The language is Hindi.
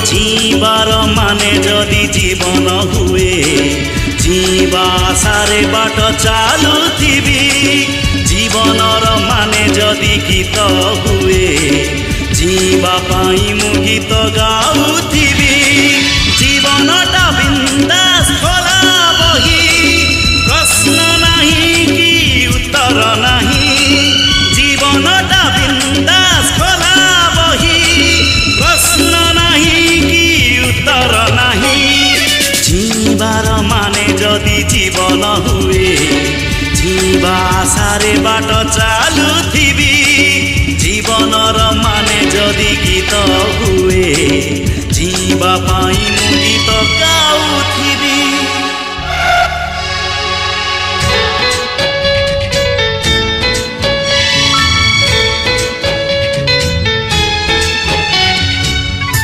जीवार माने जदि जीवन हुए जीवा आशारे बाट चालुथिबी जीवनर माने जदि गीत हुए जीवा पाई मु गीत गाउथिबी जीवनटा बिंदास खोला बही प्रश्न नहीं कि उत्तर नहीं जीवनटा बिंदास खोला बही प्रश्न नहीं कि उत्तर नहीं जीवार माने जदि जीवन हुए जीवा आशारे बाट चालुथिबी जीवनर माने जदि गीत हुए जीवा पाई मु गीत